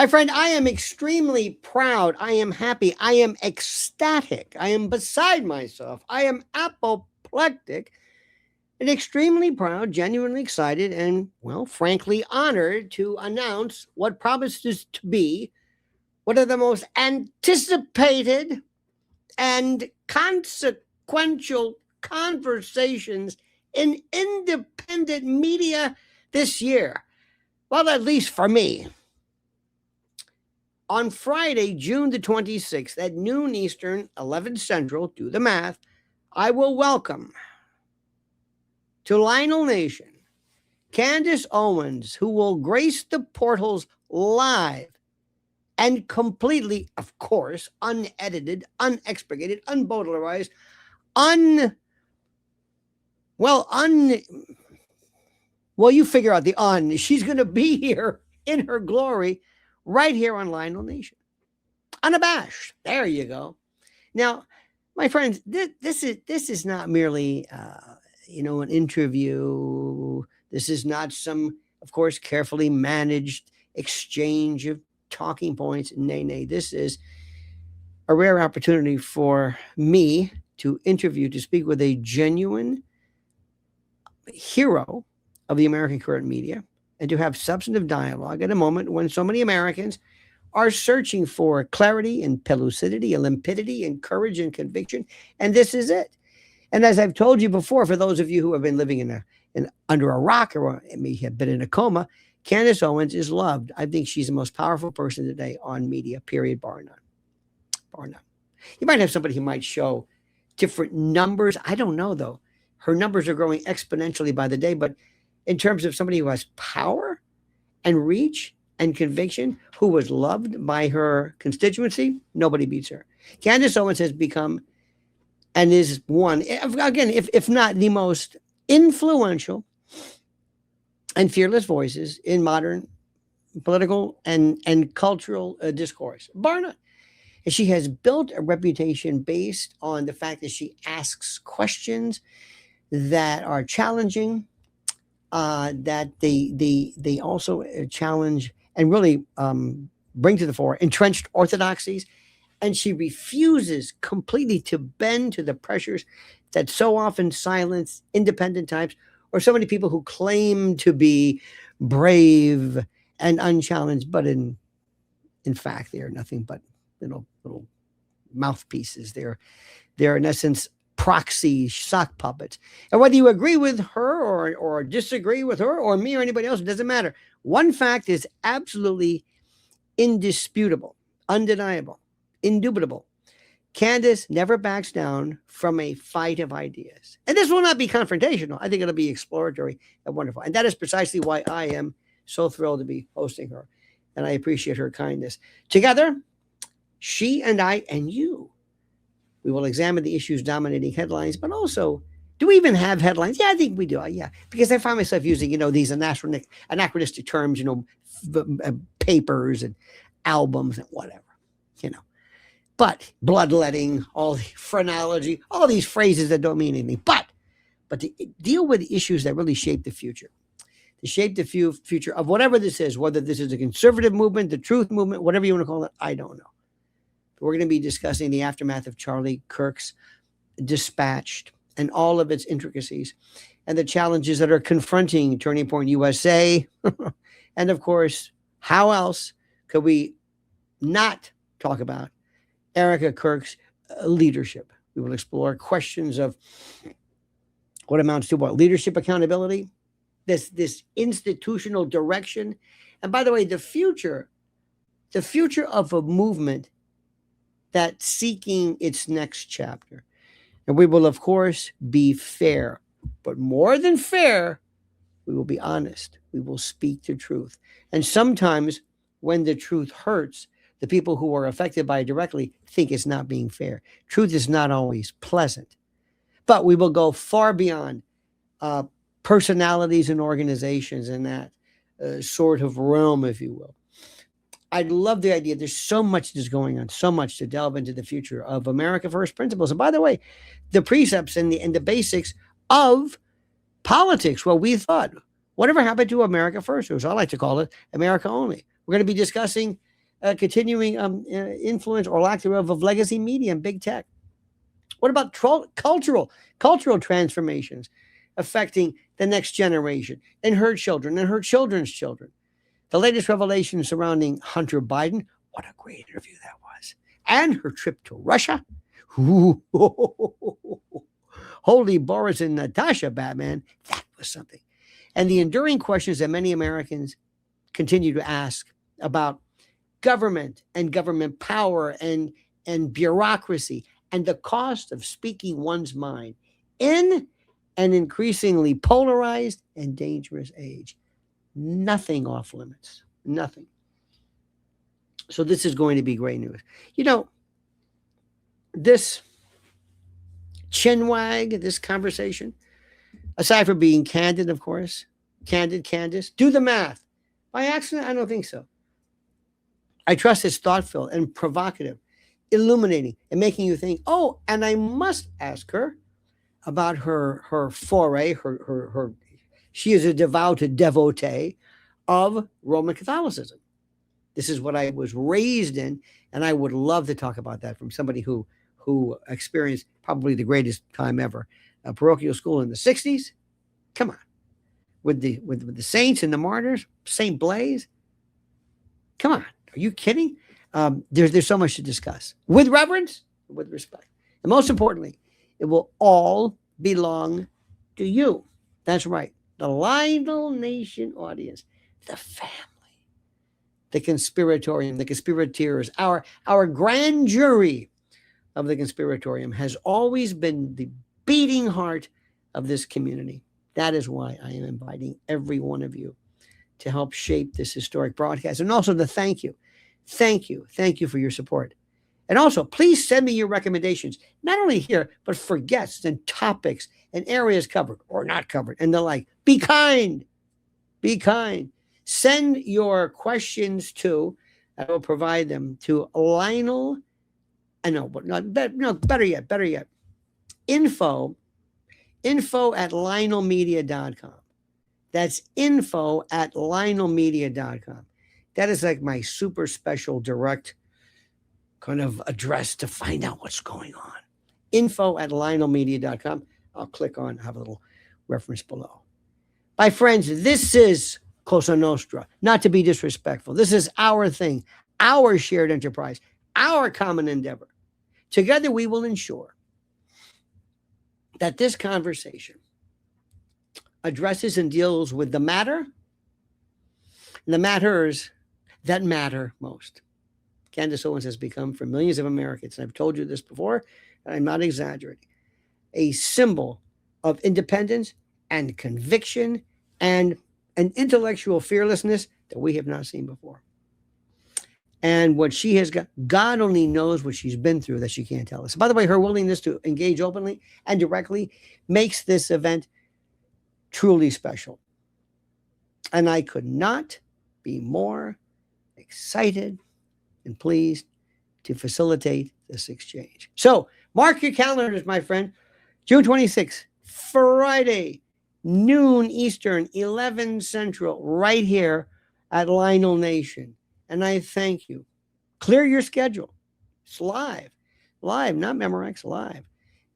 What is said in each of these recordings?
My friend, I am extremely proud. I am happy. I am ecstatic. I am beside myself. I am apoplectic and extremely proud, genuinely excited, and, well, frankly honored to announce what promises to be one of the most anticipated and consequential conversations in independent media this year. Well, at least for me. On Friday, June the 26th, at noon Eastern, 11 Central, do the math, I will welcome to Lionel Nation Candace Owens, who will grace the portals live and completely, of course, unedited, unexpurgated, unbowdlerized, you figure out the She's going to be here in her glory right here on Lionel Nation. Unabashed. There you go. Now, my friends, this is not merely, an interview. This is not some, of course, carefully managed exchange of talking points. Nay. This is a rare opportunity for me to speak with a genuine hero of the American current media, and to have substantive dialogue at a moment when so many Americans are searching for clarity and pellucidity and limpidity and courage and conviction. And this is it. And as I've told you before, for those of you who have been living under a rock or may have been in a coma, Candace Owens is loved. I think she's the most powerful person today on media, period, bar none. Bar none. You might have somebody who might show different numbers. I don't know, though. Her numbers are growing exponentially by the day, but in terms of somebody who has power and reach and conviction, who was loved by her constituency, nobody beats her. Candace Owens has become and is one, again, if not the most influential and fearless voices in modern political and cultural discourse, bar none. And she has built a reputation based on the fact that she asks questions that are challenging, that they also challenge and really bring to the fore entrenched orthodoxies. And she refuses completely to bend to the pressures that so often silence independent types or so many people who claim to be brave and unchallenged, but in fact, they are nothing but little mouthpieces. They're in essence proxy sock puppets. And whether you agree with her or disagree with her or me or anybody else, it doesn't matter. One fact is absolutely indisputable, undeniable, indubitable. Candace never backs down from a fight of ideas. And this will not be confrontational. I think it'll be exploratory and wonderful. And that is precisely why I am so thrilled to be hosting her. And I appreciate her kindness. Together, she and I and you, we will examine the issues dominating headlines, but also, do we even have headlines? Yeah, I think we do. Yeah, because I find myself using, these anachronistic terms, papers and albums and whatever, But bloodletting, all the phrenology, all these phrases that don't mean anything. But to deal with the issues that really shape the future, to shape the future of whatever this is, whether this is a conservative movement, the truth movement, whatever you want to call it, I don't know. We're going to be discussing the aftermath of Charlie Kirk's Dispatched and all of its intricacies and the challenges that are confronting Turning Point USA. And of course, how else could we not talk about Erika Kirk's leadership? We will explore questions of what amounts to what? Leadership accountability, this institutional direction. And by the way, the future of a movement that's seeking its next chapter. And we will, of course, be fair. But more than fair, we will be honest. We will speak the truth. And sometimes when the truth hurts, the people who are affected by it directly think it's not being fair. Truth is not always pleasant. But we will go far beyond personalities and organizations in that sort of realm, if you will. I love the idea. There's so much that's going on, so much to delve into the future of America First principles. And by the way, the precepts and the basics of politics. Well, we thought, whatever happened to America First? Or as I like to call it, America Only. We're going to be discussing continuing influence or lack thereof of legacy media and big tech? What about cultural transformations affecting the next generation and her children and her children's children? The latest revelation surrounding Hunter Biden, what a great interview that was, and her trip to Russia. Ooh, holy Boris and Natasha, Batman, that was something. And the enduring questions that many Americans continue to ask about government and government power and bureaucracy and the cost of speaking one's mind in an increasingly polarized and dangerous age. Nothing off limits. Nothing. So this is going to be great news. You know, this chinwag, this conversation, aside from being candid, of course, Candace, do the math. By accident? I don't think so. I trust it's thoughtful and provocative, illuminating, and making you think, oh, and I must ask her about her foray, her she is a devout devotee of Roman Catholicism. This is what I was raised in, and I would love to talk about that from somebody who experienced probably the greatest time ever, a parochial school in the 60s. Come on. With the saints and the martyrs, Saint Blaise. Come on. Are you kidding? There's so much to discuss with reverence, with respect. And most importantly, it will all belong to you. That's right. The Lionel Nation audience, the family, the conspiratorium, the conspirators, our grand jury of the conspiratorium has always been the beating heart of this community. That is why I am inviting every one of you to help shape this historic broadcast, and also to thank you. Thank you for your support. And also, please send me your recommendations, not only here, but for guests and topics and areas covered or not covered and the like. Be kind. Be kind. Send your questions to, I will provide them to Lionel. I know, but better yet. Info at lionelmedia.com. That's info at lionelmedia.com. That is like my super special direct kind of address to find out what's going on. Info at lionelmedia.com. I'll click on, have a little reference below. My friends, this is Cosa Nostra, not to be disrespectful. This is our thing, our shared enterprise, our common endeavor. Together we will ensure that this conversation addresses and deals with the matter, the matters that matter most. Candace Owens has become, for millions of Americans, and I've told you this before, and I'm not exaggerating, a symbol of independence and conviction and an intellectual fearlessness that we have not seen before. And what she has got, God only knows what she's been through that she can't tell us. By the way, her willingness to engage openly and directly makes this event truly special. And I could not be more excited and pleased to facilitate this exchange. So mark your calendars, my friend. June 26th, Friday, noon Eastern, 11 Central, right here at Lionel Nation. And I thank you. Clear your schedule. It's live, not Memorex, live.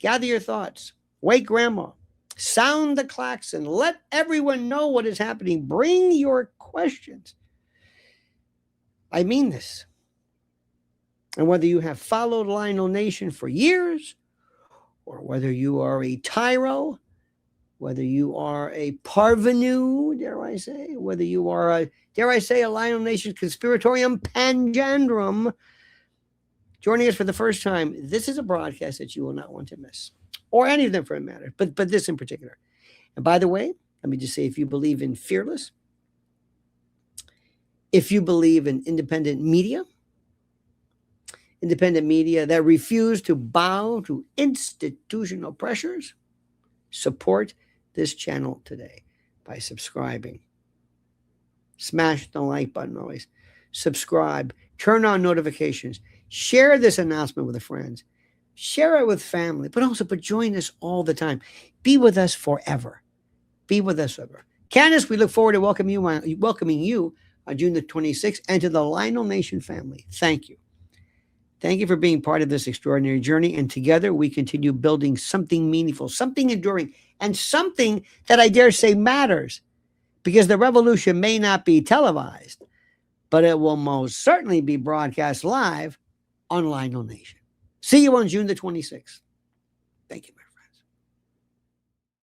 Gather your thoughts. Wake grandma. Sound the klaxon. Let everyone know what is happening. Bring your questions. I mean this. And whether you have followed Lionel Nation for years, or whether you are a tyro, whether you are a parvenu, dare I say, whether you are a, dare I say, a Lionel Nation conspiratorium panjandrum, joining us for the first time, this is a broadcast that you will not want to miss. Or any of them for a matter, but this in particular. And by the way, let me just say, if you believe in fearless, if you believe in independent media that refuse to bow to institutional pressures, support this channel today by subscribing. Smash the like button always. Subscribe. Turn on notifications. Share this announcement with friends. Share it with family, but join us all the time. Be with us forever. Be with us forever. Candace, we look forward to welcoming you on June the 26th. And to the Lionel Nation family, thank you. Thank you for being part of this extraordinary journey. And together we continue building something meaningful, something enduring, and something that I dare say matters. Because the revolution may not be televised, but it will most certainly be broadcast live on Lionel Nation. See you on June the 26th. Thank you.